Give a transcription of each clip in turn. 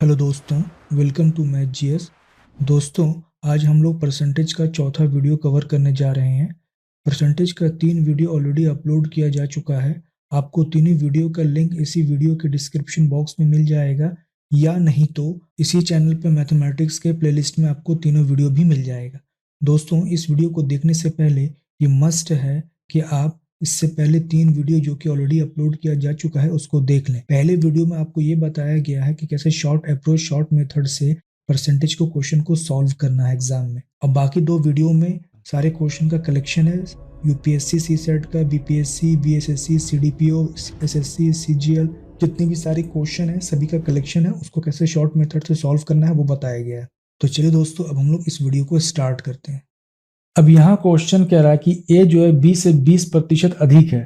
Hello दोस्तों, welcome to math GS. दोस्तों, आज हम लोग परसेंटेज का चौथा वीडियो कवर करने जा रहे हैं। परसेंटेज का 3 वीडियो ऑलरेडी अपलोड किया जा चुका है। आपको तीनों वीडियो का लिंक इसी वीडियो के डिस्क्रिप्शन बॉक्स में मिल जाएगा, या नहीं तो इसी चैनल पे मैथमेटिक्स के प्लेलिस्ट में आपको तीनों वीडियो भी मिल जाएगा। दोस्तों, इस वीडियो को देखने से पहले ये मस्ट है कि आप इससे पहले 3 वीडियो जो कि ऑलरेडी अपलोड किया जा चुका है उसको देख लें। पहले वीडियो में आपको ये बताया गया है कि कैसे शॉर्ट अप्रोच शॉर्ट मेथड से परसेंटेज को क्वेश्चन को सॉल्व करना है एग्जाम में। अब बाकी 2 वीडियो में सारे क्वेश्चन का कलेक्शन है। यूपीएससी सी सेट का, BPSC, BSSC, CDPO, SSC, CGL, जितने भी सारे क्वेश्चन है सभी का कलेक्शन है। उसको कैसे शॉर्ट मेथड से सॉल्व करना है वो बताया गया है। तो चलिए दोस्तों, अब हम लोग इस वीडियो को स्टार्ट करते हैं। अब यहाँ क्वेश्चन कह रहा है कि ए जो है बी से 20% अधिक है।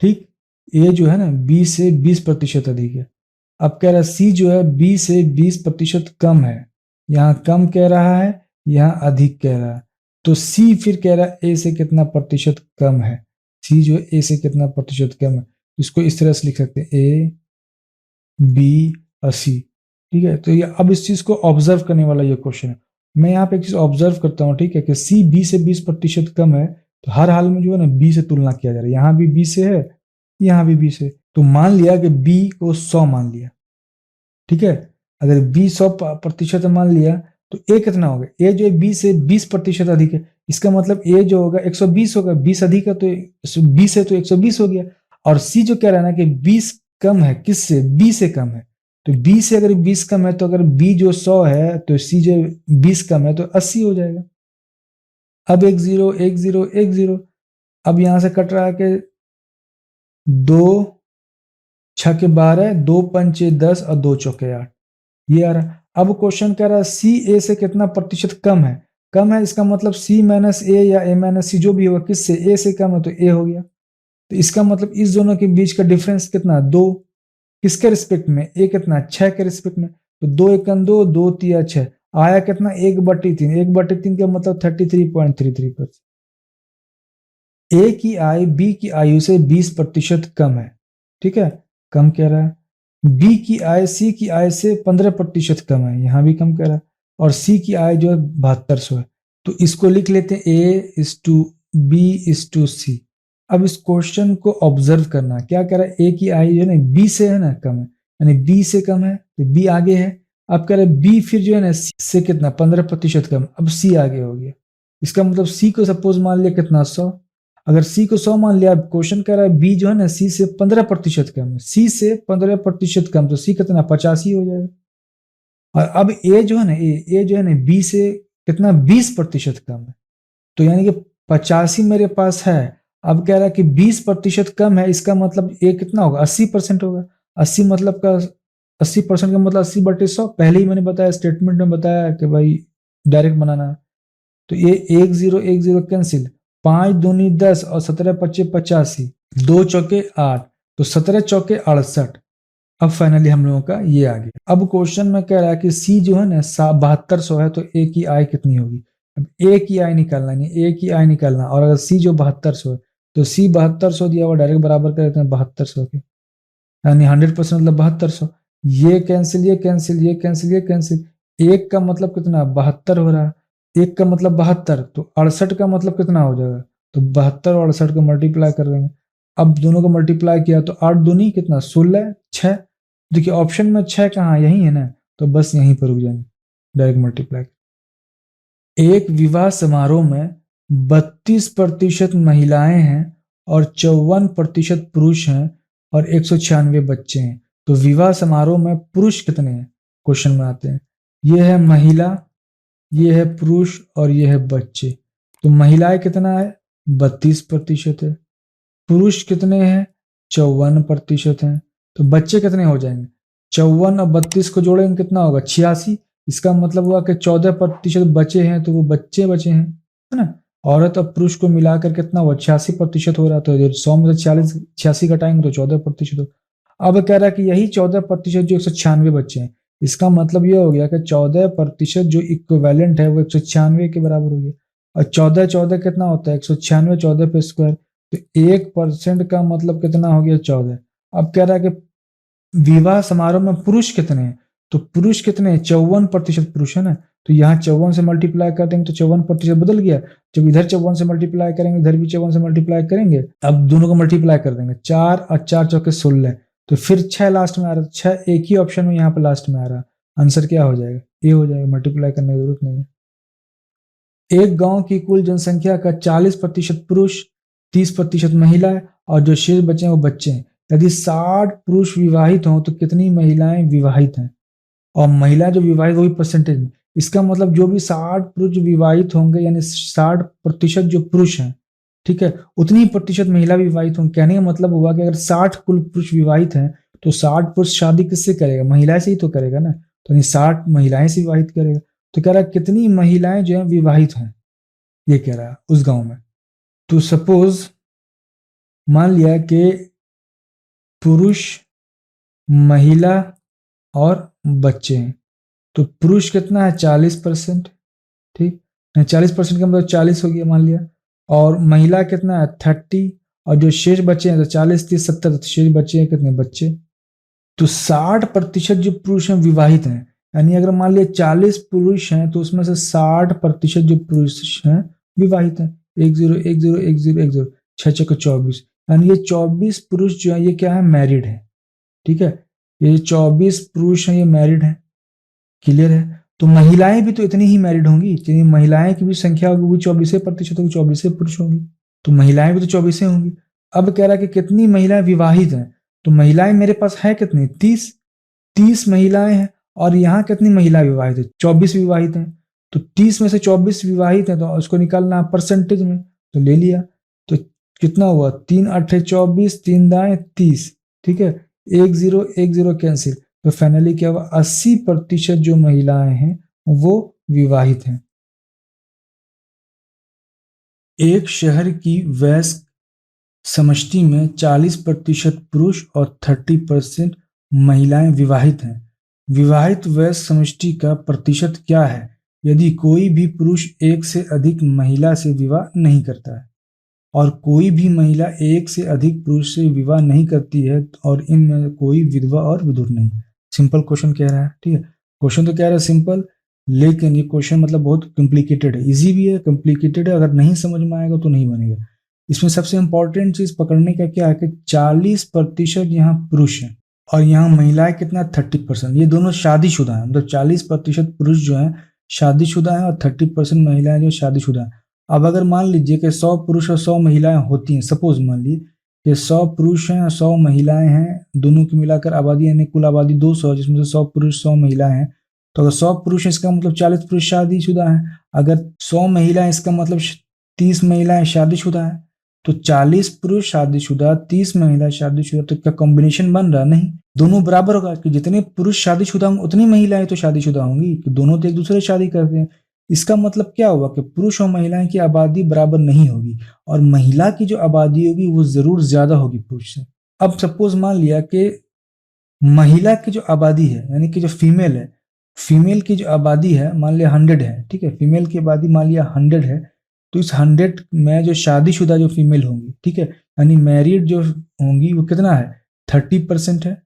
ठीक, ए जो है ना बी से 20% अधिक है। अब कह रहा है सी जो है बी से 20% कम है। यहाँ कम कह रहा है, यहाँ अधिक कह रहा है। तो सी फिर कह रहा है ए से कितना प्रतिशत कम है। सी जो है ए से कितना प्रतिशत कम है, इसको इस तरह से लिख सकते हैं, ए बी और सी। ठीक है, तो ये अब इस चीज को ऑब्जर्व करने वाला ये क्वेश्चन है। मैं यहाँ पे एक चीज ऑब्जर्व करता हूँ, ठीक है, कि सी बी से 20% कम है, तो हर हाल में जो है ना बी से तुलना किया जा रहा है। यहाँ भी बी से है, यहाँ भी बी से। तो मान लिया कि बी को 100 मान लिया। ठीक है, अगर बी 100% मान लिया तो ए कितना होगा, ए जो है बी से 20% अधिक है। इसका मतलब ए जो होगा 120 होगा। 20 अधिक है तो 20 है तो 120 हो गया। और सी जो कह रहा है ना कि 20 कम है, किससे, बी से कम है। तो बी से अगर 20 कम है तो अगर बी जो 100 है तो सी जो 20 कम है तो 80 हो जाएगा। अब एक जीरो एक जीरो एक जीरो। अब यहां से कट रहा है कि 2 6 के 12, 2 5 10 और 2 चौके 8, ये आ रहा। अब क्वेश्चन कह रहा है सी ए से कितना प्रतिशत कम है। कम है इसका मतलब सी माइनस ए या ए माइनस सी जो भी होगा, किससे, ए से कम है तो ए हो गया। तो इसका मतलब इस दोनों के बीच का डिफरेंस कितना, 2। किसके रिस्पेक्ट में, ए कितना, 6 के रिस्पेक्ट में। तो 2 1 2, 2 3 6 आया कितना, 1/3। 1/3 का मतलब 33.33%। ए की आय बी की आयु से 20% कम है। ठीक है, कम कह रहा है। बी की आय सी की आय से 15% कम है, यहां भी कम कह रहा है। और सी की आय जो है 7200 है। तो इसको लिख लेते हैं A is to B is to C. अब इस क्वेश्चन को ऑब्जर्व करना, क्या कह रहा है, ए की आय जो है ना बी से है ना कम है, यानी बी से कम है तो बी आगे है। अब कह रहे बी फिर जो है ना सी से कितना, 15% कम, अब सी आगे हो गया। इसका मतलब सी को सपोज मान लिया कितना, 100। अगर सी को 100 मान लिया, क्वेश्चन कह रहा है बी जो है ना सी से 15% कम है। सी से 15% कम तो सी कितना, 85 हो जाएगा। और अब ए जो है ना ए जो है ना बी से कितना, 20% कम है। तो यानी कि 85 मेरे पास है। अब कह रहा है कि 20% कम है, इसका मतलब ए कितना होगा, 80% होगा। 80 मतलब का 80% का मतलब 80/100। पहले ही मैंने बताया, स्टेटमेंट में बताया कि भाई डायरेक्ट बनाना है। तो ये 1 0 1 0 कैंसिल, 5 दूनी 10 और 17 5 85, 2 चौके 8, तो 17 चौके 68। अब फाइनली हम लोगों का ये आ गया। अब क्वेश्चन में कह रहा है कि सी जो है ना 7200 है, तो ए की आय कितनी होगी। अब ए की आय निकालना, नहीं ए की आय निकालना। और अगर सी जो 7200 है तो सी 7200 दिया हुआ, डायरेक्ट बराबर कर देते हैं 7200 के, यानी 100% मतलब 7200। ये कैंसिल, ये कैंसिल, ये कैंसिल, ये कैंसिल। एक का मतलब कितना, 72 हो रहा है। एक का मतलब 72, तो 68 का मतलब कितना हो जाएगा, तो 72 और 68 को मल्टीप्लाई कर देंगे। अब दोनों को मल्टीप्लाई किया तो 8 दूनी कितना, 16 6। देखिए ऑप्शन में 6 कहाँ, यही है ना, तो बस यहीं पर रुक जाएंगे, डायरेक्ट मल्टीप्लाई। एक विवाह समारोह में 32% महिलाएं हैं और 54% पुरुष हैं और 196 बच्चे हैं। तो विवाह समारोह में पुरुष कितने हैं, क्वेश्चन में आते हैं। ये है महिला, ये है पुरुष और ये है बच्चे। तो महिलाएं कितना है, 32% है। पुरुष कितने हैं, 54% हैं। तो बच्चे कितने हो जाएंगे, 54 और 32 को जोड़ेंगे कितना होगा, 86। इसका मतलब हुआ कि 14% बचे हैं, तो वो बच्चे बचे हैं, है ना। औरत और पुरुष को मिलाकर कितना हुआ, 86% हो रहा। तो 100 में से 40 86 घटाएंगे तो 14% हो। अब कह रहा है कि यही 14% जो 196 बच्चे हैं, इसका मतलब ये हो गया कि 14% जो इक्विवेलेंट है वो 196 के बराबर हो गया। और 14 14 कितना होता है, 196, 14 पे स्क्वायर। तो 1% का मतलब कितना हो गया, 14। अब कह रहा है कि विवाह समारोह में पुरुष कितने हैं, तो पुरुष कितने, 54% पुरुष है ना, तो यहाँ 54 से मल्टीप्लाई कर देंगे तो 54% बदल गया। जब इधर 54 से मल्टीप्लाई करेंगे इधर भी 54 से मल्टीप्लाई करेंगे, अब दोनों को मल्टीप्लाई कर देंगे, 4 और 4 चौके 16, तो फिर 6 लास्ट में आ रहा है, 6 एक ही ऑप्शन में यहाँ पे लास्ट में आ रहा है। आंसर क्या हो जाएगा, ए हो जाएगा, मल्टीप्लाई करने की जरूरत नहीं है। एक गांव की कुल जनसंख्या का 40% पुरुष, 30% महिला है और जो शेष बचे हैं वो बच्चे हैं। यदि 60 पुरुष विवाहित हों तो कितनी महिलाएं विवाहित हैं, और महिला जो विवाहित वो भी परसेंटेज में। इसका मतलब जो भी 60 पुरुष विवाहित होंगे यानी 60% जो पुरुष हैं, ठीक है, उतनी प्रतिशत महिला विवाहित होंगे। कहने का मतलब हुआ कि अगर 60 कुल पुरुष विवाहित हैं तो 60 पुरुष शादी किससे करेगा, महिला से ही तो करेगा ना, तो 60 महिलाएं से विवाहित करेगा। तो कह रहा है कितनी महिलाएं जो है विवाहित हैं, ये कह रहा है उस गांव में। तो सपोज मान लिया कि पुरुष, महिला और बच्चे हैं, तो पुरुष कितना है 40%, ठीक, 40% का मतलब 40 हो गया मान लिया, और महिला कितना है 30, और जो शेष बच्चे हैं तो 40 30 70, तो शेष बच्चे हैं कितने, बच्चे। तो 60% जो पुरुष हैं विवाहित हैं, यानी अगर मान लिया 40 पुरुष हैं तो उसमें से 60% जो पुरुष हैं विवाहित हैं। 10 10 10 10, 6 6 24, यानी ये 24 पुरुष जो है ये क्या है, मैरिड है, ठीक है, ये 24 पुरुष हैं ये मैरिड है, क्लियर है। तो महिलाएं भी तो इतनी ही मैरिड होंगी, यानी महिलाएं की भी संख्या होगी वो 24% होगी, 24 पुरुष होंगी, तो महिलाएं भी तो 24 होंगी। अब कह रहा है कि कितनी महिलाएं विवाहित हैं, तो महिलाएं मेरे पास है कितनी, 30 महिलाएं हैं, और यहाँ कितनी महिला विवाहित है, 24 विवाहित हैं। तो 30 में से 24 विवाहित हैं तो उसको निकालना परसेंटेज में, तो ले लिया, तो कितना हुआ, 3 8 24, 3 दाएं 30, ठीक है, 1 0 1 0 कैंसिल, तो फाइनली क्या हुआ, 80% जो महिलाएं हैं वो विवाहित हैं। एक शहर की वयस्क समष्टि में 40% पुरुष और 30% महिलाएं विवाहित हैं। विवाहित वयस्क समष्टि का प्रतिशत क्या है यदि कोई भी पुरुष एक से अधिक महिला से विवाह नहीं करता है और कोई भी महिला एक से अधिक पुरुष से विवाह नहीं करती है और इनमें कोई विधवा और विधुर नहीं। सिंपल क्वेश्चन कह रहा है, ठीक है, क्वेश्चन तो कह रहा है सिंपल, लेकिन ये क्वेश्चन मतलब बहुत कॉम्प्लिकेटेड है, इजी भी है कॉम्प्लिकेटेड है, अगर नहीं समझ में आएगा तो नहीं बनेगा। इसमें सबसे इंपॉर्टेंट चीज पकड़ने का क्या है कि 40% यहाँ पुरुष है और यहाँ महिलाएं कितना 30%, ये दोनों शादीशुदा है, मतलब 40% पुरुष जो है शादीशुदा है और 30% महिलाएं जो शादीशुदा है। अब अगर मान लीजिए कि 100 पुरुष और 100 महिलाएं होती हैं, सपोज मान लीजिए कि 100 पुरुष हैं और 100 महिलाएं हैं, दोनों की मिलाकर आबादी यानी कुल आबादी 200 है, जिसमें से 100 पुरुष 100 महिलाएं हैं। तो अगर 100 पुरुष है इसका मतलब 40 पुरुष शादीशुदा है, अगर 100 महिलाएं इसका मतलब 30 महिलाएं शादीशुदा है, तो 40 पुरुष शादीशुदा 30 महिला शादीशुदा, तो क्या कॉम्बिनेशन बन रहा, नहीं, दोनों बराबर होगा कि जितने पुरुष शादीशुदा होंगे उतनी महिलाएं तो शादीशुदा होंगी, कि दोनों तो एक दूसरे से शादी करते हैं। इसका मतलब क्या हुआ कि पुरुष और महिलाएं की आबादी बराबर नहीं होगी और महिला की जो आबादी होगी वो जरूर ज्यादा होगी पुरुष से। अब सपोज मान लिया कि महिला की जो आबादी है यानी कि जो फीमेल है, फीमेल की जो आबादी है मान लिया 100 है, ठीक है, फीमेल की आबादी मान लिया 100 है, तो इस 100 में जो शादीशुदा जो फीमेल होंगी, ठीक है, यानी मैरिड जो होंगी वो कितना है 30% है।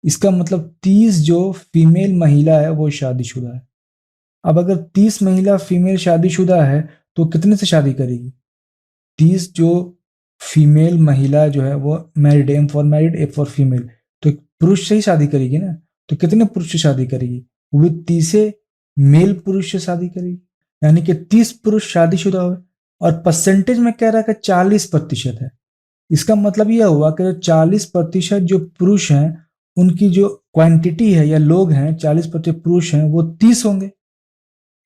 इसका मतलब 30 जो फीमेल महिला है वो शादीशुदा है। अब अगर 30 महिला फीमेल शादीशुदा है तो कितने से शादी करेगी, 30 जो फीमेल महिला जो है वो married, M for married A for female, तो पुरुष से ही शादी करेगी ना, तो कितने पुरुष से शादी करेगी, वो भी 30 मेल पुरुष से शादी करेगी, यानी कि 30 पुरुष शादीशुदा हुए और परसेंटेज में कह रहा है कि 40% है। इसका मतलब यह हुआ कि 40% जो पुरुष हैं उनकी जो क्वांटिटी है या लोग हैं 40% पुरुष हैं वो 30 होंगे,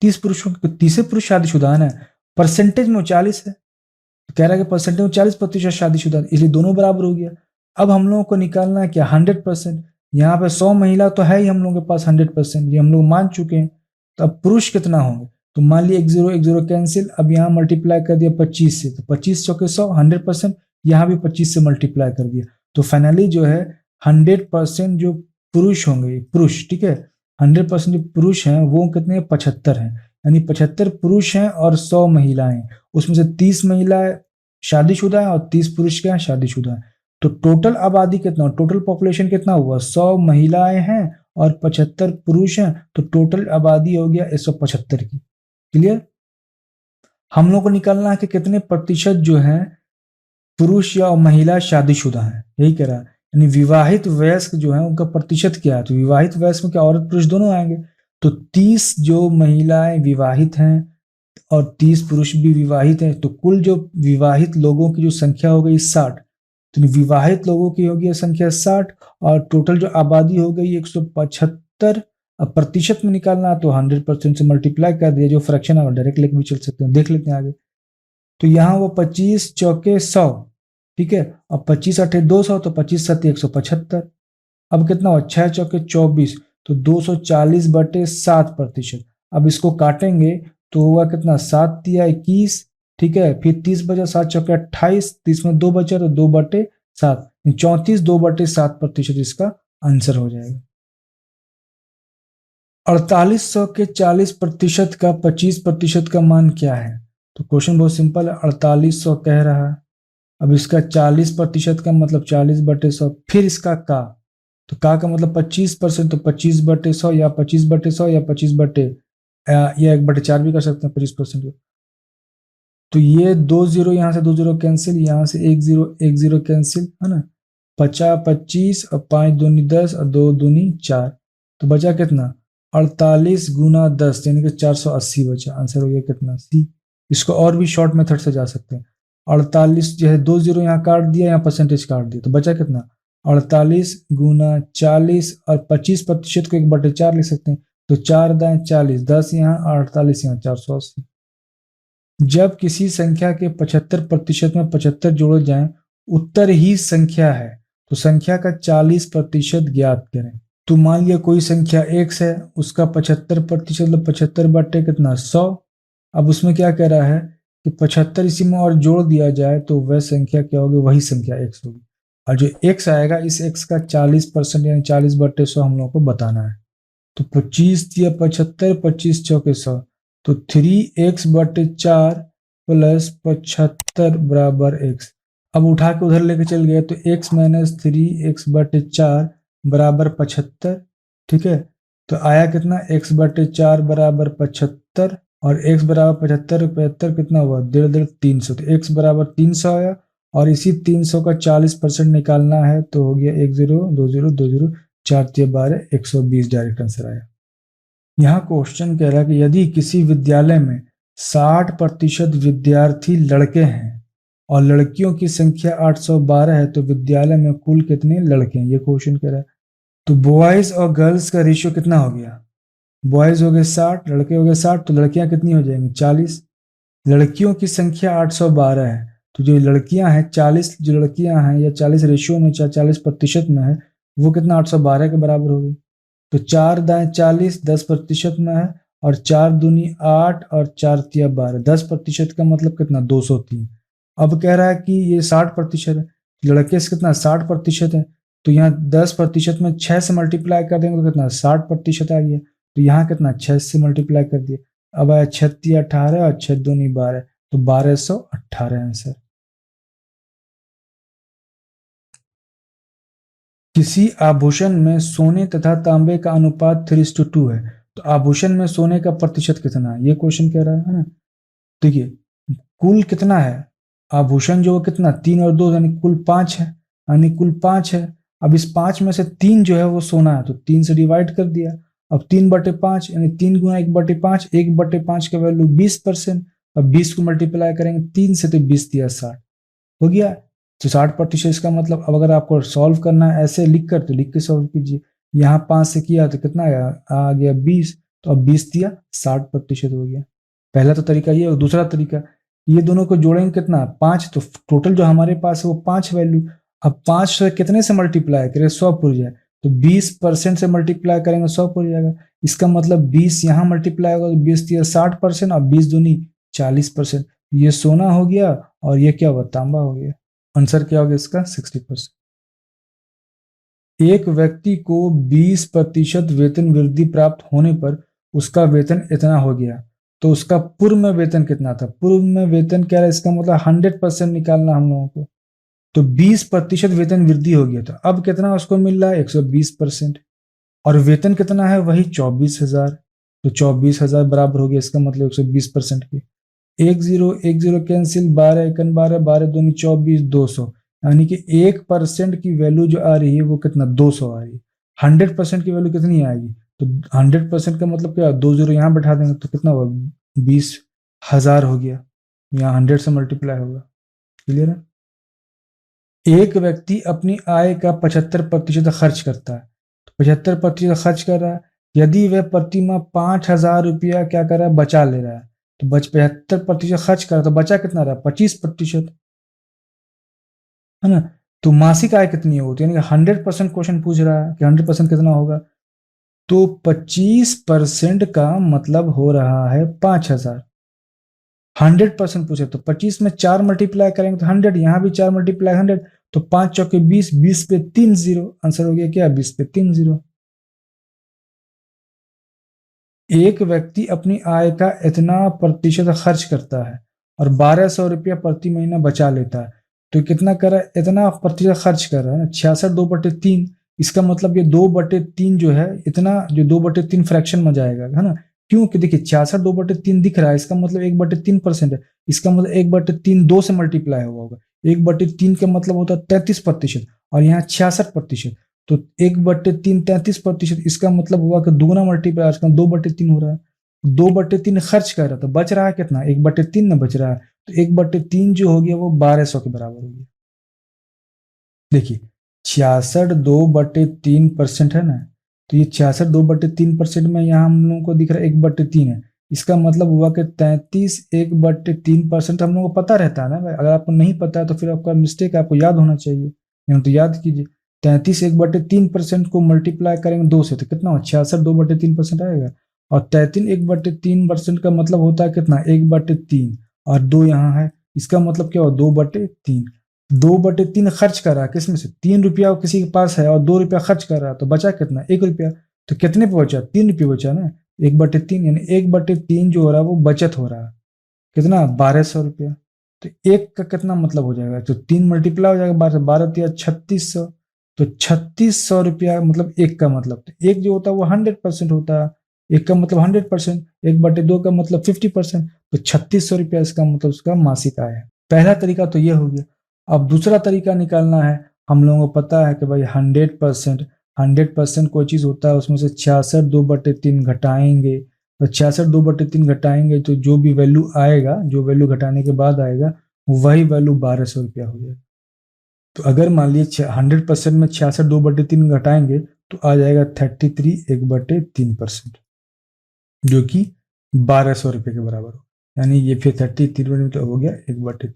30 पुरुष होंगे, 30 पुरुष शादीशुदा है ना, परसेंटेज में 40 है, तो कह रहा है कि परसेंटेज में 40% शादीशुदा, इसलिए दोनों बराबर हो गया। अब हम लोगों को निकालना है क्या 100%, यहाँ पे 100 महिला तो है ही हम लोगों के पास 100%, ये हम लोग मान चुके हैं, तो अब पुरुष कितना होंगे, तो मान लिया 1 0 कैंसिल, अब यहाँ मल्टीप्लाई कर दिया 25 से, तो 25 चौके 100 100%, यहाँ भी 25 से मल्टीप्लाई कर दिया, तो फाइनली जो है 100% जो पुरुष होंगे, पुरुष, ठीक है, 100% जो पुरुष हैं वो कितने 75 हैं, यानी 75 पुरुष हैं और 100 महिलाएं, उसमें से 30 महिलाएं शादीशुदा है और 30 पुरुष क्या है शादीशुदा है। तो टोटल आबादी कितना, टोटल पॉपुलेशन कितना हुआ, 100 महिलाएं हैं और 75 पुरुष हैं, तो टोटल आबादी हो गया 175 की। क्लियर? हम लोग को निकालना है कि कितने प्रतिशत जो है पुरुष या महिला शादीशुदा है, यही कह रहा है। यानी विवाहित वयस्क जो है उनका प्रतिशत क्या है, तो विवाहित वयस्क में क्या औरत पुरुष दोनों आएंगे। तो 30 जो महिलाएं विवाहित हैं और 30 पुरुष भी विवाहित हैं, तो कुल जो विवाहित लोगों की जो संख्या हो गई 60। तो विवाहित लोगों की होगी संख्या 60 और टोटल जो आबादी हो गई 175। अब प्रतिशत में निकालना है तो 100% से मल्टीप्लाई कर दिया, जो फ्रैक्शन है डायरेक्ट लेके भी चल सकते हैं, देख लेते हैं आगे। तो यहाँ वो 25 चौके 100, ठीक है, और 25 अठे 200, तो 25 सत्ते 175। अब कितना हुआ, 6 चौके 24, तो 240/7%। अब इसको काटेंगे तो होगा कितना, 7 तिया 21, ठीक है, फिर 30 बचा, 7 चौके 28, 30 में 2 बचा तो 2/7, 34 2/7% इसका आंसर हो जाएगा। 4800 के 40% का 25% का मान क्या है? तो क्वेश्चन बहुत सिंपल है, 4800 कह रहा है, अब इसका 40% का मतलब 40/100, फिर इसका का, तो का मतलब 25%, तो 25/100 या 25/100 या 25 या 1/4 भी कर सकते हैं 25%। तो ये 2 जीरो, यहाँ से 2 जीरो कैंसिल, यहाँ से 1 जीरो कैंसिल, है ना, 50 25 और 5 दूनी 10 और 2 दूनी 4, तो बचा कितना, 48 गुना 10 यानी कि 480 बचा। आंसर हो गया कितना, सी। इसको और भी शॉर्ट मेथड से जा सकते हैं। 48 जो है 2 जीरो यहाँ काट दिया, यहाँ परसेंटेज काट दिया, तो बचा कितना, 48 गुना 40 और 25% को 1/4 लिख सकते हैं, तो 4 दाएं 40, 10 यहाँ 48 यहाँ 480। जब किसी संख्या के 75% में 75 जोड़े जाएं, उत्तर ही संख्या है, तो संख्या का 40% ज्ञात करें। तो मान लिया कोई संख्या x है, उसका 75% मतलब 75 बटे कितना 100। अब उसमें क्या कह रहा है कि 75 इसी में और जोड़ दिया जाए तो वह संख्या क्या होगी, वही संख्या x होगी, और जो x आएगा इस x का 40% यानी 40/100 हम लोग को बताना है। तो 25 या 75, 25 चौके 100, तो 3x/4 प्लस 75 बराबर x। अब उठा के उधर लेके चल गए तो x - 3x/4 बराबर 75, ठीक है, तो आया कितना, x/4 बराबर 75, और x बराबर 75, 75 कितना हुआ, 1.5 300, तो x बराबर 300 आया, और इसी 300 का 40% निकालना है, तो हो गया 1 0 2 0 2 0 4 3 12 120 डायरेक्ट आंसर आया। यहाँ क्वेश्चन कह रहा है कि यदि किसी विद्यालय में 60% विद्यार्थी लड़के हैं और लड़कियों की संख्या 812 है, तो विद्यालय में कुल कितने लड़के हैं, ये क्वेश्चन कह रहा है। तो बॉयज और गर्ल्स का रेशियो कितना हो गया, बॉयज हो गए 60, लड़के हो गए 60, तो लड़कियां कितनी हो जाएंगी 40। लड़कियों की संख्या 812 है, तो जो लड़कियां हैं 40, जो लड़कियां हैं या 40 रेशियो में 40% में है, वो कितना 812 के बराबर हो गई। तो 4 दाएं 40 10% में है, और 4 दूनी 8 और 4 तिया 12, 10% का मतलब कितना 203। अब कह रहा है कि ये 60% है, लड़के से कितना 60% है, तो यहाँ 10% में 6 से मल्टीप्लाई कर देंगे तो कितना 60% आ गया, तो यहाँ कितना 6 से मल्टीप्लाई कर दिया। अब आया 36 18 और 6 दूनी 12, तो 1218 आंसर। किसी आभूषण में सोने तथा तांबे का अनुपात 3:2 है, तो आभूषण में सोने का प्रतिशत कितना है, ये क्वेश्चन कह रहा है ना। देखिए कुल कितना है, आभूषण जो कितना 3 और 2 यानी कुल 5 है, यानी कुल 5 है। अब इस 5 में से 3 जो है वो सोना है, तो 3 से डिवाइड कर दिया। अब 3/5 यानी 3 गुना 1/5, 1/5 का वैल्यू 20%, अब 20 को मल्टीप्लाई करेंगे 3 से, तो 20 दिया 60 हो गया। तो 60% इसका मतलब, अब अगर आपको सॉल्व करना है ऐसे लिख कर, तो लिख के सॉल्व कीजिए। यहाँ 5 से किया तो कितना आया, आ गया 20, तो अब 20 दिया 60% हो गया। पहला तो तरीका ये, और दूसरा तरीका ये, दोनों को जोड़ेंगे कितना 5, तो टोटल जो हमारे पास है वो 5 वैल्यू। अब 5 से कितने से मल्टीप्लाई करें, 100 पुर जाए, तो 20% से मल्टीप्लाई करेंगे 100 पुर जाएगा। इसका मतलब 20 यहाँ मल्टीप्लाई होगा, तो 20 दिया 60% और 20 दूनी 40%। ये सोना हो गया और ये क्या हुआ, तांबा हो गया। आंसर क्या हो गया इसका 60%। एक व्यक्ति को 20% वेतन वृद्धि प्राप्त होने पर उसका वेतन इतना हो गया, तो उसका पूर्व में वेतन कितना था, पूर्व में वेतन क्या है, इसका मतलब 100% निकालना हम लोगों को। तो 20% वेतन वृद्धि हो गया था, अब कितना उसको मिल रहा है 120%। और वेतन कितना है, वही 24,000। तो 24,000 बराबर हो गया, इसका मतलब 120% की। 1 0 कैंसिल, 12 1 12, 12 2 24, 200। यानी कि 1% की वैल्यू जो आ रही है वो कितना, 200 आ रही है। 100% की वैल्यू कितनी आएगी, तो 100% का मतलब क्या, 2 0 यहाँ बैठा देंगे तो कितना होगा, 20,000 हो गया। यहाँ 100 से मल्टीप्लाई होगा। क्लियर है। एक व्यक्ति अपनी आय का 75% खर्च करता है, तो 75% खर्च कर रहा है। यदि वह प्रति माह 5,000 रुपया क्या कर रहा है, बचा ले रहा है, तो 75% खर्च कर रहा है, तो बचा कितना रहा, 25%, है ना। तो मासिक आय कितनी होती है, यानी 100% क्वेश्चन पूछ रहा है कि 100% कितना होगा, तो 25% का मतलब हो रहा है 5,000। 100% पूछे तो 25 में 4 मल्टीप्लाई करेंगे तो 100, यहाँ भी 4 मल्टीप्लाई 100, तो 5 चौके 20, 20 पे 3 0, आंसर हो गया क्या, 20 पे 3 0। एक व्यक्ति अपनी आय का इतना प्रतिशत खर्च करता है और 1,200 रुपया प्रति महीना बचा लेता है, तो कितना कर रहा है, इतना प्रतिशत खर्च कर रहा है ना, 66/2/3। इसका मतलब ये 2/3 जो है, इतना जो 2/3 फ्रैक्शन में जाएगा, है ना। क्योंकि देखिए 66/2/3 दिख रहा है, इसका मतलब 1/3% है। इसका मतलब 1/3 2 से मल्टीप्लाई हुआ होगा। 1/3 का मतलब होता है 33%, और यहाँ 66%। तो 1/3 33%, इसका मतलब हुआ कि दुगना मल्टीप्लाई, आज 2/3 हो रहा है। 2/3 खर्च कर रहा, तो बच रहा है कितना, 1/3 में बच रहा है। तो 1/3 जो हो गया वो 1,200 के बराबर हो गया। देखिए 66/2/3% है ना, तो ये 66/2/3% में यहाँ हम लोगों को दिख रहा है 1/3 है। इसका मतलब हुआ कि 33 1/3% हम लोगों को पता रहता है ना भाई। अगर आपको नहीं पता है तो फिर आपका मिस्टेक है, आपको याद होना चाहिए, नहीं तो याद कीजिए। 33 1/3% को मल्टीप्लाई करेंगे 2 से, तो कितना हो, 66/2/3% आएगा। और 33 1/3% का मतलब होता है कितना, 1/3, और 2 यहाँ है। इसका मतलब क्या हो, 2/3। 2/3 खर्च कर रहा है, किसमें से, 3 रुपया किसी के पास है और 2 रुपया खर्च कर रहा है, तो बचा कितना, 1 रुपया। तो कितने पे बचा, 3 रुपये बचा ना। 1/3 यानी 1/3 जो हो रहा है वो बचत हो रहा है, कितना, 1,200 रुपया। तो एक का कितना मतलब हो जाएगा, तो 3 मल्टीप्लाई हो जाएगा 12 से, 12 3600। तो 3600 रुपया मतलब एक का मतलब, तो एक जो होता है वो 100% होता है। एक का मतलब 100%, 1/2 का मतलब 50%। तो 3600 रुपया इसका मतलब उसका मासिक आय है। पहला तरीका तो ये हो गया। अब दूसरा तरीका निकालना है। हम लोगों को पता है कि भाई 100%, 100% कोई चीज होता है उसमें से 66/2/3 घटाएंगे, तो 66/2/3 घटाएंगे तो जो भी वैल्यू आएगा, जो वैल्यू घटाने के बाद आएगा, वही वैल्यू 1,200 रुपया हो जाएगा। तो अगर मान लीजिए 100% में 66/2/3 घटाएंगे तो आ जाएगा 33 1/3%, जो कि 1,200 रुपये के बराबर हो। यानी ये फिर 33 हो गया 1/3।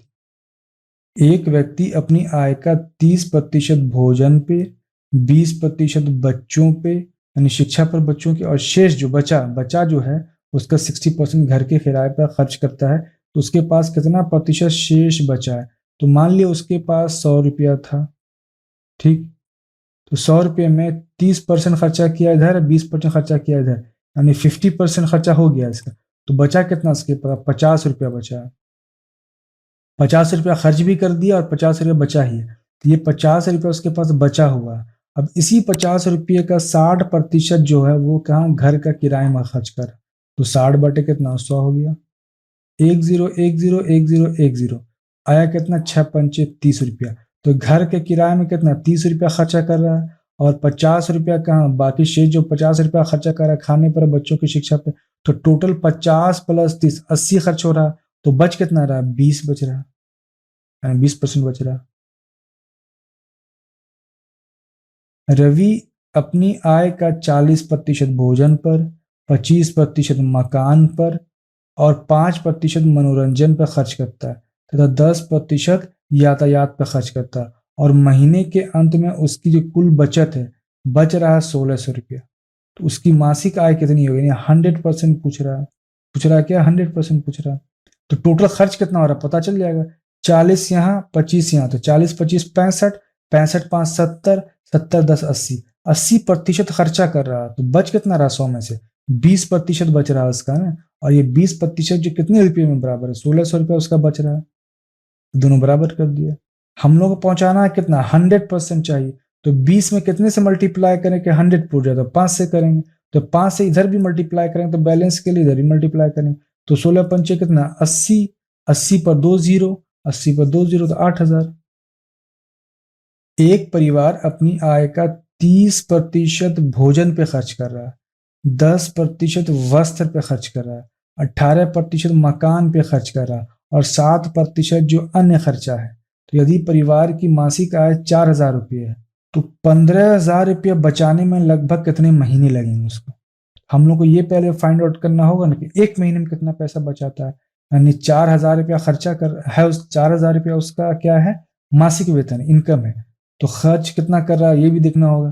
एक व्यक्ति अपनी आय का 30% भोजन पे, 20% बच्चों पे यानी शिक्षा पर बच्चों के, और शेष जो बचा बचा जो है उसका 60% घर के किराए पर खर्च करता है। तो उसके पास कितना प्रतिशत शेष बचा है, तो मान लिया उसके पास 100 रुपया था, ठीक। तो 100 रुपये में 30% खर्चा किया इधर, 20% खर्चा किया इधर, यानी 50% खर्चा हो गया इसका। तो बचा कितना उसके पास, 50 रुपया बचा है। 50 रुपया खर्च भी कर दिया और 50 रुपया बचा ही है, तो ये 50 रुपया उसके पास बचा हुआ है। अब इसी 50 रुपये का 60% जो है वो कहाँ, घर का किराए में खर्च कर, तो 60 बटे कितना, 100 हो गया। 10 10 10 10 आया कितना, 6 पंचे 30 रुपया। तो घर के किराए में कितना, 30 रुपया खर्चा कर रहा है, और 50 रुपया कहाँ, बाकी शेष जो 50 रुपया खर्चा कर रहा है खाने पर, बच्चों की शिक्षा पे। तो टोटल 50 + 30 80 खर्च हो रहा है, तो बच कितना रहा, 20 बच रहा है, 20% बच रहा है। रवि अपनी आय का 40% भोजन पर, 25% मकान पर, और 5% मनोरंजन पर खर्च करता है, तथा 10% यातायात पर खर्च करता है। और महीने के अंत में उसकी जो कुल बचत है, बच रहा है 1,600 रुपया। तो उसकी मासिक आय कितनी होगी, 100% पूछ रहा है। पूछ रहा है क्या, 100% पूछ रहा है। तो टोटल खर्च कितना हो रहा है पता चल जाएगा। 40 यहाँ, 25 यहाँ, तो 40 25 65, 65 5 70, 70 10 80, 80% खर्चा कर रहा है। तो बच कितना रहा, 100 में से 20% बच रहा है उसका ना। और ये 20% जो कितने रुपये में बराबर है, 1,600 रुपया उसका बच रहा है। दोनों बराबर कर दिया। हम लोग को पहुंचाना है कितना, 100% चाहिए। तो 20 में कितने से मल्टीप्लाई करें कि 100 पूरा जाए, तो 5 से करेंगे। तो 5 से इधर भी मल्टीप्लाई करेंगे तो बैलेंस के लिए इधर भी मल्टीप्लाई करेंगे। तो 16 पंचे कितना 80, 80 पर 2 जीरो, 80 पर 2 जीरो तो 8000। एक परिवार अपनी आय का 30% भोजन पे खर्च कर रहा है, 10% वस्त्र पे खर्च कर रहा है, 18% मकान पे खर्च कर रहा है और 7% जो अन्य खर्चा है। तो यदि परिवार की मासिक आय 4000 रुपये है तो 15,000 रुपये बचाने में लगभग कितने महीने लगेंगे उसको। हम लोग को ये पहले फाइंड आउट करना होगा ना कि एक महीने में कितना पैसा बचाता है। यानी 4000 रुपया खर्चा कर है, उस 4000 रुपया उसका क्या है, मासिक वेतन इनकम है। तो खर्च कितना कर रहा है ये भी देखना होगा।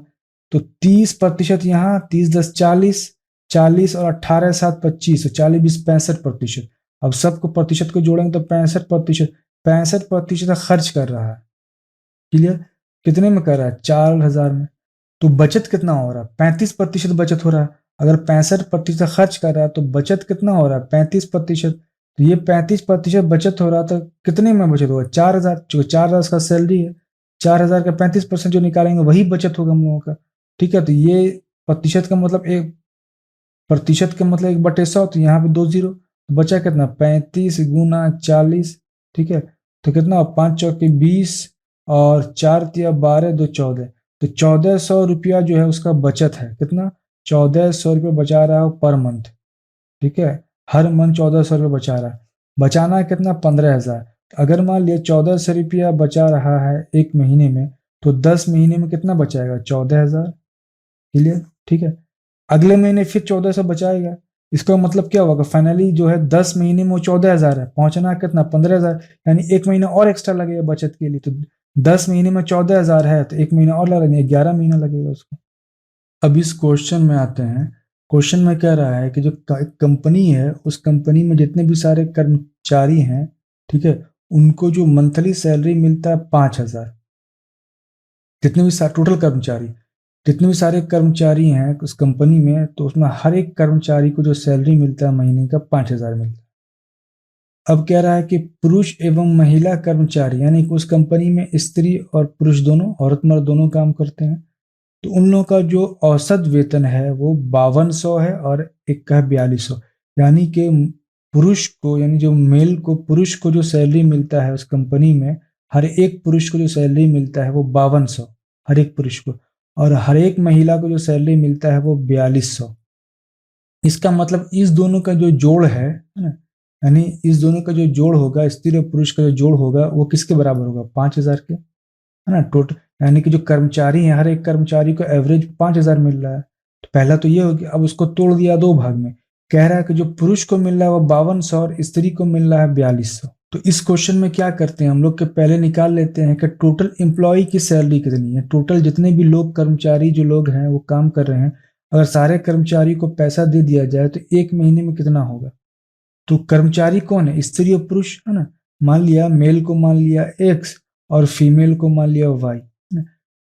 तो 30% यहाँ, 30 10 40, 40 और 18 7 25, 40 20 65%। अब सबको प्रतिशत को जोड़ेंगे तो 65%, 65% खर्च कर रहा है। क्लियर। कितने में कर रहा है 4000 में। तो बचत कितना हो रहा है 35% बचत हो रहा है। अगर 65% खर्च कर रहा है तो बचत कितना हो रहा है 35%। तो ये 35% बचत हो रहा है तो कितने में बचत होगा 4000, जो 4000 का सैलरी है, 4000 का 35% जो निकालेंगे वही बचत होगा हम लोगों का। ठीक है। तो ये प्रतिशत का मतलब 1/100, तो यहाँ पे 2 जीरो, तो बचा कितना 35 गुना 40। ठीक है। तो कितना 5 चौके 20 और 4 तिया 12 2 14। तो 1400 रुपया जो है उसका बचत है। कितना 1400 रुपया बचा रहा है पर मंथ। ठीक है। हर मंथ 1400 रुपया बचा रहा है। बचाना है कितना 15,000। अगर मान लिया 1400 रुपया बचा रहा है एक महीने में, तो 10 महीने में कितना बचाएगा 14,000। क्लियर। ठीक है। अगले महीने फिर 1400 बचाएगा। इसका मतलब क्या होगा फाइनली जो है 10 महीने में वो 14,000 है, पहुंचना कितना 15,000। यानी एक महीना और एक्स्ट्रा लगेगा बचत के लिए। तो 10 महीने में 14,000 है तो एक महीना और लगेगा, 11 महीना लगेगा उसको। अब इस क्वेश्चन में आते हैं। क्वेश्चन में कह रहा है कि जो कंपनी है उस कंपनी में जितने भी सारे कर्मचारी हैं, ठीक है, उनको जो मंथली सैलरी मिलता है 5,000। जितने भी टोटल कर्मचारी, जितने भी सारे कर्मचारी हैं उस कंपनी में, तो उसमें हर एक कर्मचारी को जो सैलरी मिलता है महीने का 5,000 मिलता है। अब कह रहा है कि पुरुष एवं महिला कर्मचारी, यानी कि उस कंपनी में स्त्री और पुरुष दोनों, औरत मर्द दोनों काम करते हैं, तो उन लोगों का जो औसत वेतन है वो 5200 है और एक का है 4200। यानी कि पुरुष को, यानी जो मेल को, पुरुष को जो सैलरी मिलता है उस कंपनी में, हर एक पुरुष को जो सैलरी मिलता है वो 5200 हर एक पुरुष को, और हर एक महिला को जो सैलरी मिलता है वो 4200। इसका मतलब इस दोनों का जो जोड़ है ना, यानी इस दोनों का जो जोड़ होगा, स्त्री और पुरुष का जो जोड़ होगा वो किसके बराबर होगा 5,000 के, है ना। टोटल यानी कि जो कर्मचारी है हर एक कर्मचारी को एवरेज 5,000 मिल रहा है। तो पहला तो ये हो गया। अब उसको तोड़ दिया दो भाग में। कह रहा है कि जो पुरुष को मिल रहा है वो 5200 और स्त्री को मिल रहा है 4200। तो इस क्वेश्चन में क्या करते हैं हम लोग के, पहले निकाल लेते हैं कि टोटल एम्प्लॉय की सैलरी कितनी है। टोटल जितने भी लोग कर्मचारी जो लोग हैं वो काम कर रहे हैं, अगर सारे कर्मचारी को पैसा दे दिया जाए तो एक महीने में कितना होगा। तो कर्मचारी कौन है, स्त्री और पुरुष, है ना। मान लिया मेल को मान लिया एक्स और फीमेल को मान लिया वाई।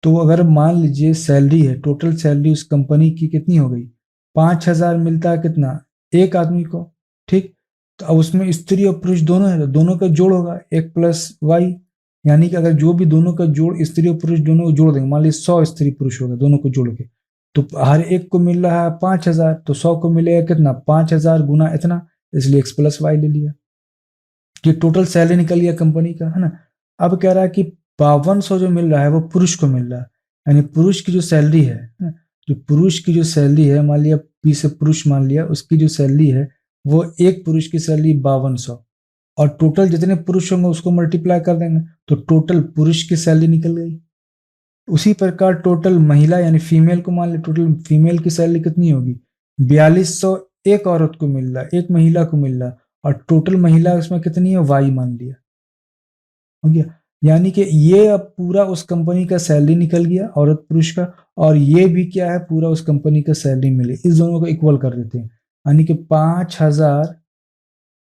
तो अगर मान लीजिए सैलरी है, टोटल सैलरी उस कंपनी की कितनी हो गई 5,000 मिलता है कितना एक आदमी को। ठीक। तो अब उसमें स्त्री और पुरुष दोनों है, तो दोनों का जोड़ होगा एक प्लस वाई। यानी कि अगर जो भी दोनों का जोड़, स्त्री और पुरुष दोनों को जोड़ देंगे, मान लीजिए 100 स्त्री पुरुष हो गए दोनों को जोड़ के, तो हर एक को मिल रहा है 5,000, तो 100 को मिलेगा कितना 5,000 गुना इतना, इसलिए एक्स प्लस वाई ले लिया। ये टोटल सैलरी निकल गया कंपनी का, है ना। अब कह रहा है कि 5200 जो मिल रहा है वो पुरुष को मिल रहा है। यानी पुरुष की जो सैलरी है, जो पुरुष की जो सैलरी है, मान लिया पी से पुरुष मान लिया, उसकी जो सैलरी है वो एक पुरुष की सैलरी 5200, और टोटल जितने पुरुष होंगे उसको मल्टीप्लाई कर देंगे तो टोटल पुरुष की सैलरी निकल गई। उसी प्रकार टोटल महिला यानी फीमेल को मान लिया, टोटल फीमेल की सैलरी कितनी होगी 4200 एक औरत को मिल रहा है, एक महिला को मिल रहा है, और टोटल महिला उसमें कितनी है वाई मान लिया, हो गया। यानी कि ये अब पूरा उस कंपनी का सैलरी निकल गया औरत पुरुष का, और ये भी क्या है पूरा उस कंपनी का सैलरी मिले, इस दोनों को इक्वल कर देते हैं। यानी कि 5,000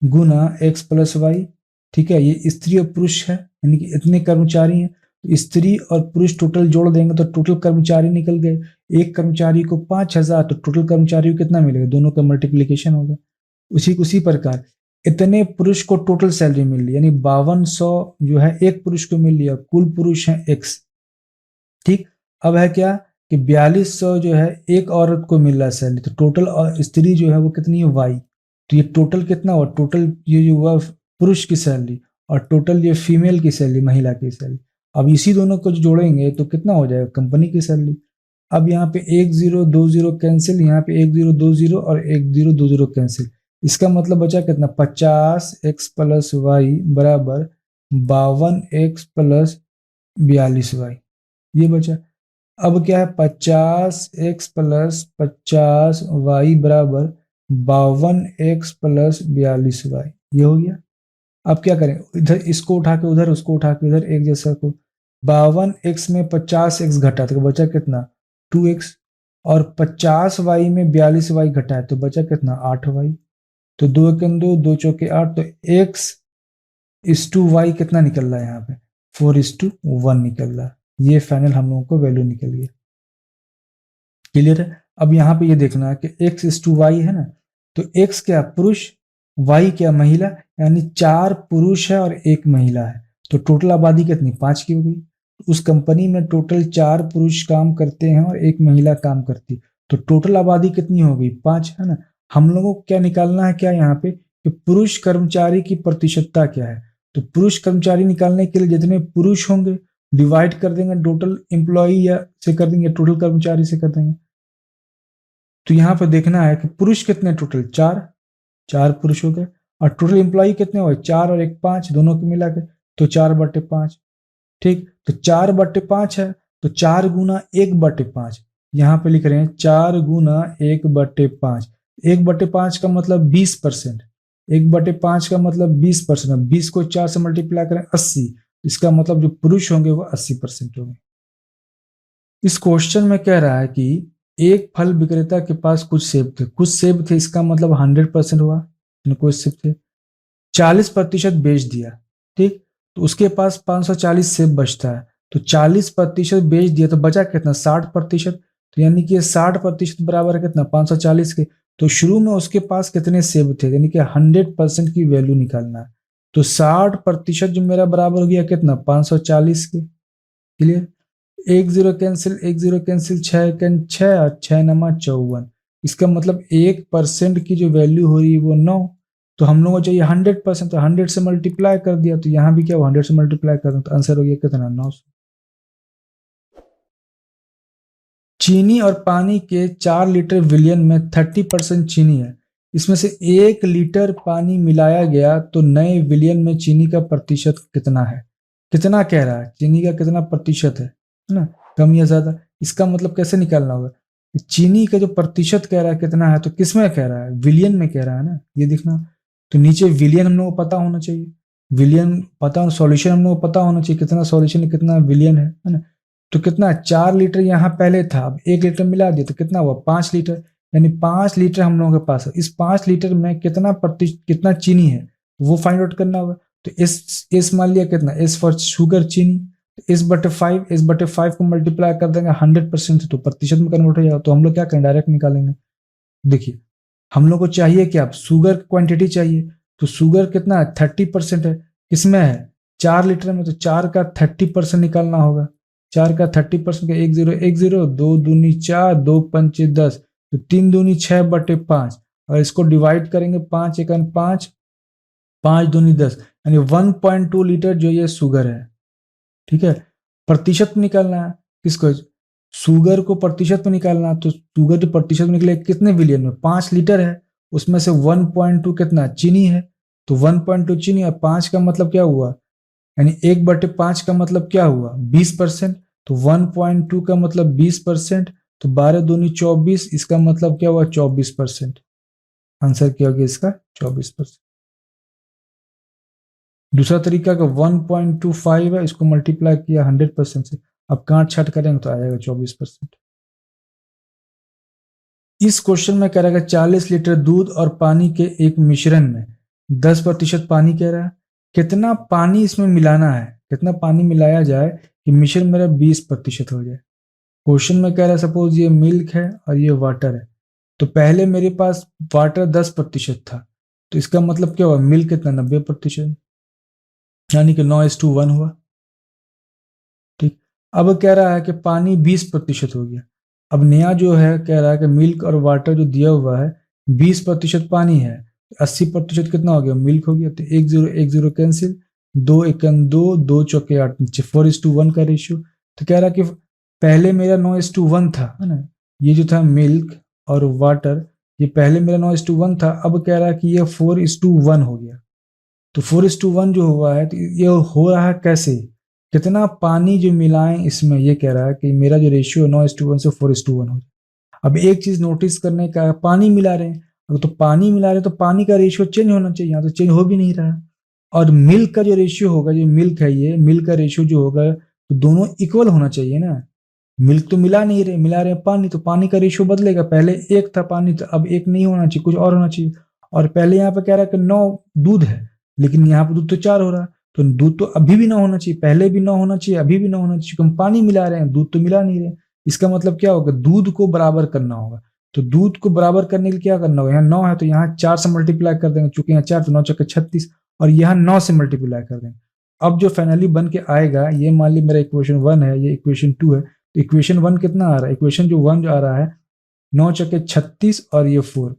गुना एक्स प्लस वाई। ठीक है। ये स्त्री और पुरुष है, यानी कि इतने कर्मचारी हैं, तो स्त्री और पुरुष टोटल जोड़ देंगे तो टोटल कर्मचारी निकल गए। एक कर्मचारी को 5,000, तो टोटल कर्मचारी को कितना मिलेगा, दोनों का मल्टीप्लीकेशन होगा। उसी प्रकार इतने पुरुष को टोटल सैलरी मिल रही, यानी 5200 जो है एक पुरुष को मिल लिया, कुल पुरुष है एक्स। ठीक। अब है क्या कि 4200 जो है एक औरत को मिल रहा है सैलरी, तो टोटल स्त्री जो है वो कितनी है वाई, तो ये टोटल कितना हुआ, टोटल ये जो हुआ पुरुष की सैलरी और टोटल ये फीमेल की सैलरी, महिला की सैलरी। अब इसी दोनों को जो जोड़ेंगे तो कितना हो जाएगा, कंपनी की सैलरी। अब यहाँ पे 1020 कैंसिल, यहाँ पे 1020 और 1020 कैंसिल, इसका मतलब बचा कितना, 50x प्लस वाई बराबर 52x प्लस 42y, ये बचा। अब क्या है, 50x प्लस 50y बराबर 52x प्लस 42y, ये हो गया। अब क्या करें, इधर इसको उठा के उधर, उसको उठा के उधर, एक जैसा को 52x में 50x घटा तो बचा कितना 2x, और 50y में 42y घटा है तो बचा कितना 8y, तो 2 एकम 2 2 चौके 8, तो x/y कितना निकल रहा है यहाँ पे 4:1 निकल रहा है। ये फाइनल हम लोगों को वैल्यू निकल गई। क्लियर है। अब यहाँ पे ये देखना है कि x/y है ना, तो x क्या पुरुष, y क्या महिला, यानी 4 पुरुष है और 1 महिला है, तो टोटल आबादी कितनी 5 की हो गई। उस कंपनी में टोटल 4 पुरुष काम करते हैं और 1 महिला काम करती है, तो टोटल आबादी कितनी हो गई 5, है ना। हम लोगों को क्या निकालना है, क्या यहाँ पे कि पुरुष कर्मचारी की प्रतिशतता क्या है, तो पुरुष कर्मचारी निकालने के लिए जितने पुरुष होंगे डिवाइड कर देंगे टोटल एम्प्लॉई या से कर देंगे, टोटल कर्मचारी से कर देंगे। तो यहाँ पे देखना है कि पुरुष कितने, टोटल 4, 4 पुरुष हो गए, और टोटल एम्प्लॉई कितने हुए 4 और 1 5, दोनों को मिला के, तो 4/5। ठीक, तो 4/5 है, तो 4 गुना 1/5, यहाँ पे लिख रहे हैं 4 गुना 1/5। 1/5 का मतलब 20%, 1/5 का मतलब 20%, 20 को 4 से मल्टीप्लाई करें 80, इसका मतलब जो पुरुष होंगे वो 80% होंगे। इस क्वेश्चन में कह रहा है कि एक फल विक्रेता के पास कुछ सेब थे, कुछ सेब थे, इसका मतलब 100% हुआ, कुछ सेब थे, 40% बेच दिया। ठीक, तो उसके पास 540 सेब बचता है, तो 40% बेच दिया तो बचा कितना 60%, तो यानी कि 60% बराबर है कितना 540 के। तो शुरू में उसके पास कितने सेब थे, यानी कि 100% की वैल्यू निकालना है, तो 60% जो मेरा बराबर हो गया कितना 540 के। क्लियर। एक जीरो कैंसिल, एक जीरो कैंसिल, 6 और 6×9 54, इसका मतलब 1% की जो वैल्यू हो रही है वो 9, तो हम लोगों को चाहिए 100%, तो 100 से मल्टीप्लाई कर दिया, तो यहाँ भी क्या 100 से मल्टीप्लाई कर, तो आंसर हो गया कितना 900। चीनी और पानी के 4 लीटर विलियन में 30% चीनी है, इसमें से 1 लीटर पानी मिलाया गया तो नए विलियन में चीनी का प्रतिशत कितना है, कितना कह रहा है चीनी का कितना प्रतिशत है ना, कम या ज्यादा। इसका मतलब कैसे निकालना होगा, चीनी का जो प्रतिशत कह रहा है कितना है, तो किसमें कह रहा है विलियन में कह रहा है ना, ये देखना। तो नीचे विलियन हम लोग को पता होना चाहिए, विलियन पता हो, सॉल्यूशन हम लोग को पता होना चाहिए कितना सॉल्यूशन कितना विलियन है ना। तो कितना 4 लीटर यहाँ पहले था, अब 1 लीटर मिला दिया तो कितना हुआ 5 लीटर, यानी 5 लीटर हम लोगों के पास है। इस 5 लीटर में कितना चीनी है वो फाइंड आउट करना होगा। तो एस मान लिया कितना, एस फॉर शुगर चीनी, एस/5 को मल्टीप्लाई कर देंगे 100% से, तो प्रतिशत में कन्वर्ट हो जाएगा। तो हम लोग क्या करें डायरेक्ट निकालेंगे। देखिए हम लोग को चाहिए क्या, शुगर क्वांटिटी चाहिए, तो शुगर कितना है 30% है, किसमें है 4 लीटर में, तो 4 का 30% निकालना होगा। 4 का 30% का 1010, 2×2 = 4, 2×5 = 10, तो 3×2 = 6/5, और इसको डिवाइड करेंगे 5×1 = 5, 5×2 = 10, यानी 1.2 लीटर जो ये शुगर है। ठीक है, प्रतिशत में निकालना है किसको, शुगर को प्रतिशत में निकालना है, तो शुगर जो प्रतिशत में निकले कितने विलियन में 5 लीटर है, उसमें से 1.2 कितना चीनी है, तो 1.2 चीनी, और 5 का मतलब क्या हुआ, यानी 1/5 का मतलब क्या हुआ 20%, तो 1.2 का मतलब 20%, तो 12×2 = 24, इसका मतलब क्या हुआ 24%। आंसर क्या हो गया इसका 24%। दूसरा तरीका का 1.25 है, इसको मल्टीप्लाई किया 100% से, अब काट छाट करेंगे तो आ जाएगा 24%। इस क्वेश्चन में कह रहा है 40 लीटर दूध और पानी के एक मिश्रण में 10% पानी कह रहा है, कितना पानी इसमें मिलाना है, कितना पानी मिलाया जाए कि मिश्रण मेरा 20% हो जाए। क्वेश्चन में कह रहा है सपोज ये मिल्क है और ये वाटर है, तो पहले मेरे पास वाटर 10% था, तो इसका मतलब क्या हुआ मिल्क कितना 90%, यानी कि 9:1 हुआ। ठीक, अब कह रहा है कि पानी 20% हो गया। अब नया जो है कह रहा है कि मिल्क और वाटर जो दिया हुआ है 20% पानी है, 80% कितना हो गया, मिल्क हो गया। तो एक जीरो कैंसिल, दो एकन दो, दो चौके आठ, नीचे 4:1 का रेशियो। तो कह रहा है कि पहले मेरा 9:1 था, है ना, ये जो था मिल्क और वाटर, ये पहले मेरा 9:1 था, अब कह रहा है कि ये 4:1 हो गया। तो 4:1 जो हुआ है, तो ये हो रहा है कैसे, कितना पानी जो मिलाएं इसमें, ये कह रहा है कि मेरा जो रेशियो 9:1 से 4:1 हो जाए। अब एक चीज नोटिस करने का है, पानी मिला रहे हैं, अगर तो पानी मिला रहे हैं तो पानी का रेशियो चेंज होना चाहिए, यहाँ तो चेंज हो भी नहीं रहा है। और मिल्क का जो रेशियो होगा, जो मिल्क है, ये मिल्क का रेशियो जो होगा, तो दोनों इक्वल होना चाहिए ना। मिल्क तो मिला नहीं रहे, मिला रहे पानी, तो पानी का रेशियो बदलेगा, पहले एक था पानी, तो अब एक नहीं होना चाहिए, कुछ और होना चाहिए। और पहले यहाँ पे कह रहा है कि 9 दूध है, लेकिन यहाँ पे दूध तो 4 हो रहा है, तो दूध तो अभी भी 9 होना चाहिए, पहले भी 9 होना चाहिए, अभी भी 9 होना चाहिए, क्योंकि हम पानी मिला रहे हैं, दूध तो मिला नहीं रहे। इसका मतलब क्या होगा, दूध को बराबर करना होगा। तो दूध को बराबर करने के लिए क्या करना होगा, यहाँ 9 है तो यहाँ 4 से मल्टीप्लाई कर देंगे, चूंकि यहाँ 4 तो 9 चक्के 36, और यहाँ 9 से मल्टीप्लाई कर देंगे। अब जो फाइनली बन के आएगा, ये मान ली मेरा इक्वेशन 1 है, ये इक्वेशन 2 है, तो इक्वेशन 1 कितना आ रहा है, इक्वेशन जो 1 जो आ रहा है 9 चक्के 36 और ये 4।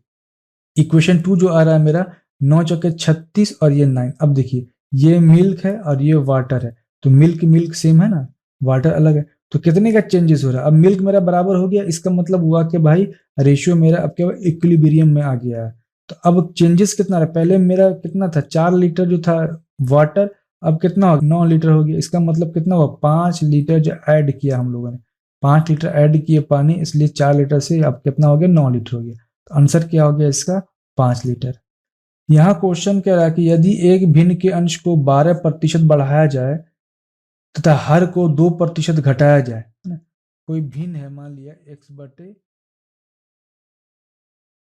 इक्वेशन 2 जो आ रहा है मेरा 9 चौके 36 और ये 9। अब देखिए, ये मिल्क है और ये वाटर है, तो मिल्क मिल्क सेम है ना, वाटर अलग है, तो कितने का चेंजेस हो रहा है। अब मिल्क मेरा बराबर हो गया, इसका मतलब हुआ कि भाई रेशियो मेरा अब क्या इक्विलिब्रियम में आ गया है। तो अब चेंजेस कितना रहा, पहले मेरा कितना था, 4 लीटर जो था वाटर, अब कितना हो, 9 लीटर हो गया। इसका मतलब कितना हुआ, 5 लीटर जो ऐड किया हम लोगों ने, 5 लीटर ऐड किए पानी, इसलिए 4 लीटर से अब कितना हो गया, 9 लीटर हो गया। तो आंसर क्या हो गया इसका, 5 लीटर। यहाँ क्वेश्चन कह रहा है कि यदि एक भिन्न के अंश को 12% बढ़ाया जाए तथा हर को 2% घटाया जाए, है ना, कोई भिन्न है, मान लिया x बटे।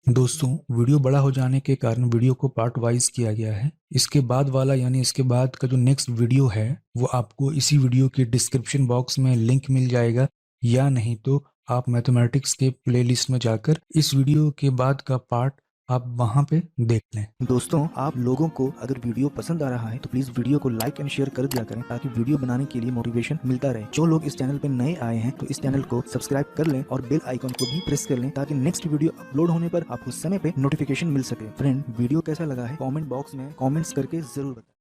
दोस्तों, वीडियो बड़ा हो जाने के कारण वीडियो को पार्ट वाइज किया गया है। इसके बाद वाला यानी इसके बाद का जो नेक्स्ट वीडियो है वो आपको इसी वीडियो के डिस्क्रिप्शन बॉक्स में लिंक मिल जाएगा, या नहीं तो आप मैथमेटिक्स के प्लेलिस्ट में जाकर इस वीडियो के बाद का पार्ट आप वहां पे देख लें। दोस्तों, आप लोगों को अगर वीडियो पसंद आ रहा है तो प्लीज वीडियो को लाइक एंड शेयर कर दिया करें, ताकि वीडियो बनाने के लिए मोटिवेशन मिलता रहे। जो लोग इस चैनल पे नए आए हैं तो इस चैनल को सब्सक्राइब कर लें और बेल आइकन को भी प्रेस कर लें, ताकि नेक्स्ट वीडियो अपलोड होने पर आपको समय पे नोटिफिकेशन मिल सके। फ्रेंड, वीडियो कैसा लगा है कमेंट बॉक्स में कमेंट्स करके जरूर बताएं।